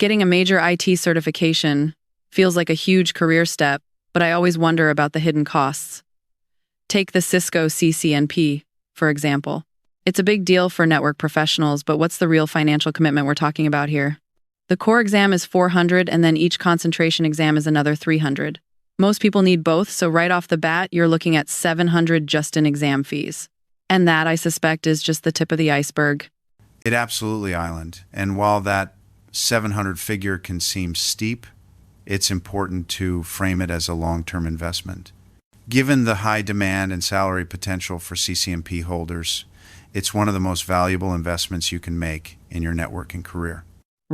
Getting a major IT certification feels like a huge career step, but I always wonder about the hidden costs. Take the Cisco CCNP, for example. It's a big deal for network professionals, but what's the real financial commitment we're talking about here? The core exam is $400, and then each concentration exam is another $300. Most people need both, so right off the bat, you're looking at $700 just in exam fees. And that, I suspect, is just the tip of the iceberg. It absolutely island. And while that 700 figure can seem steep, it's important to frame it as a long-term investment. Given the high demand and salary potential for CCNP holders, it's one of the most valuable investments you can make in your networking career.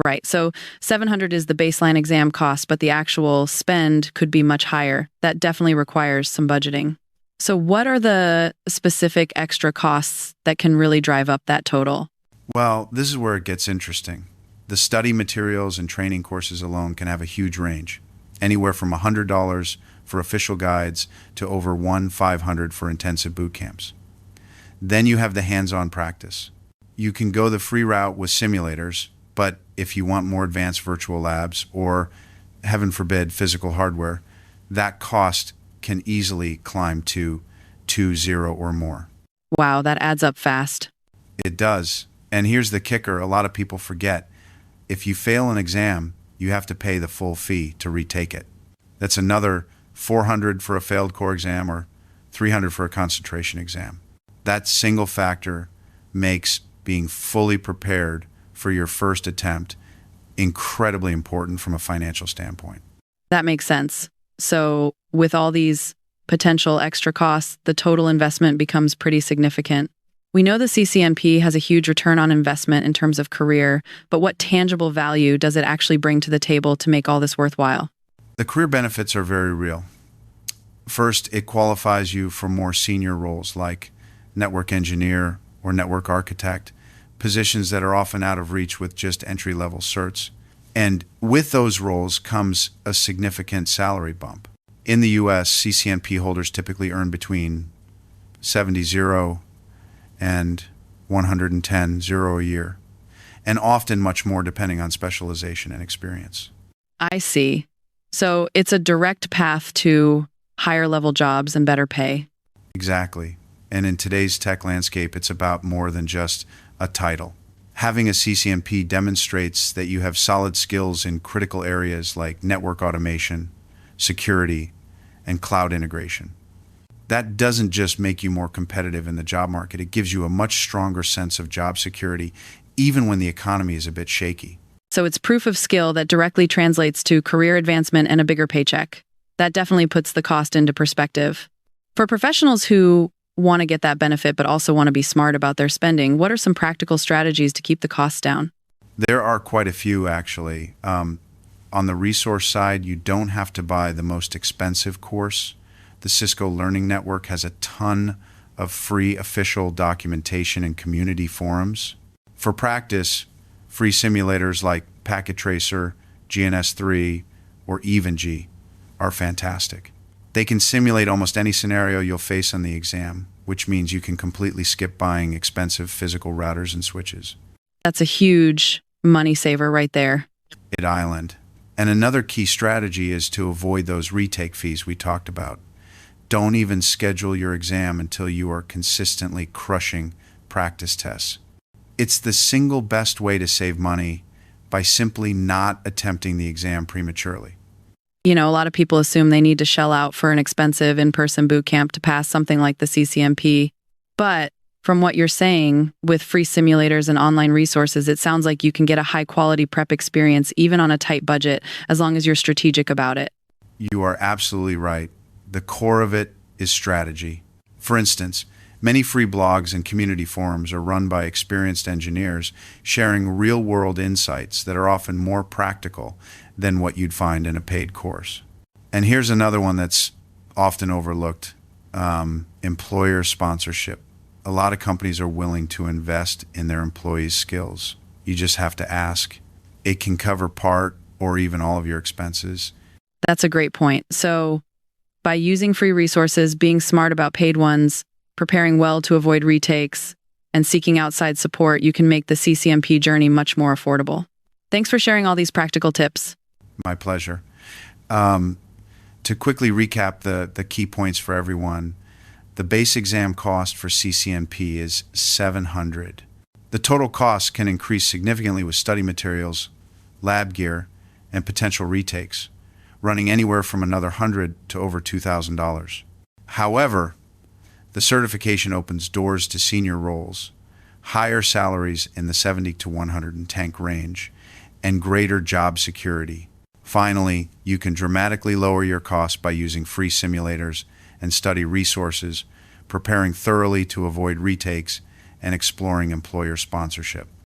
Right, so $700 is the baseline exam cost, but the actual spend could be much higher. That definitely requires some budgeting. So what are the specific extra costs that can really drive up that total? Well, this is where it gets interesting. The study materials and training courses alone can have a huge range, anywhere from $100 for official guides to over $1,500 for intensive boot camps. Then you have the hands-on practice. You can go the free route with simulators, but if you want more advanced virtual labs or, heaven forbid, physical hardware, that cost can easily climb to 2,000 or more. Wow, that adds up fast. It does. And here's the kicker a lot of people forget. If you fail an exam, you have to pay the full fee to retake it. That's another $400 for a failed core exam or $300 for a concentration exam. That single factor makes being fully prepared for your first attempt incredibly important from a financial standpoint. That makes sense. So with all these potential extra costs, the total investment becomes pretty significant. We know the CCNP has a huge return on investment in terms of career, but what tangible value does it actually bring to the table to make all this worthwhile? The career benefits are very real. First, it qualifies you for more senior roles like network engineer or network architect, positions that are often out of reach with just entry-level certs. And with those roles comes a significant salary bump. In the US, CCNP holders typically earn between $70,000 and $110,000 a year, and often much more depending on specialization and experience. I see. So it's a direct path to higher level jobs and better pay. Exactly. And in today's tech landscape, it's about more than just a title. Having a CCNP demonstrates that you have solid skills in critical areas like network automation, security, and cloud integration. That doesn't just make you more competitive in the job market, it gives you a much stronger sense of job security, even when the economy is a bit shaky. So it's proof of skill that directly translates to career advancement and a bigger paycheck. That definitely puts the cost into perspective. For professionals who want to get that benefit but also want to be smart about their spending, what are some practical strategies to keep the costs down? There are quite a few, actually. On the resource side, you don't have to buy the most expensive course. The Cisco Learning Network has a ton of free official documentation and community forums. For practice, free simulators like Packet Tracer, GNS3, or EvenG are fantastic. They can simulate almost any scenario you'll face on the exam, which means you can completely skip buying expensive physical routers and switches. That's a huge money saver right there. Island. And another key strategy is to avoid those retake fees we talked about. Don't even schedule your exam until you are consistently crushing practice tests. It's the single best way to save money by simply not attempting the exam prematurely. You know, a lot of people assume they need to shell out for an expensive in-person boot camp to pass something like the CCNP. But from what you're saying, with free simulators and online resources, it sounds like you can get a high-quality prep experience even on a tight budget, as long as you're strategic about it. You are absolutely right. The core of it is strategy. For instance, many free blogs and community forums are run by experienced engineers sharing real-world insights that are often more practical than what you'd find in a paid course. And here's another one that's often overlooked, employer sponsorship. A lot of companies are willing to invest in their employees' skills. You just have to ask. It can cover part or even all of your expenses. That's a great point. So by using free resources, being smart about paid ones, preparing well to avoid retakes, and seeking outside support, you can make the CCNP journey much more affordable. Thanks for sharing all these practical tips. My pleasure. To quickly recap the key points for everyone, the base exam cost for CCNP is $700. The total cost can increase significantly with study materials, lab gear, and potential retakes, running anywhere from another $100 to over $2,000. However, the certification opens doors to senior roles, higher salaries in the 70 to 110 range, and greater job security. Finally, you can dramatically lower your costs by using free simulators and study resources, preparing thoroughly to avoid retakes, and exploring employer sponsorship.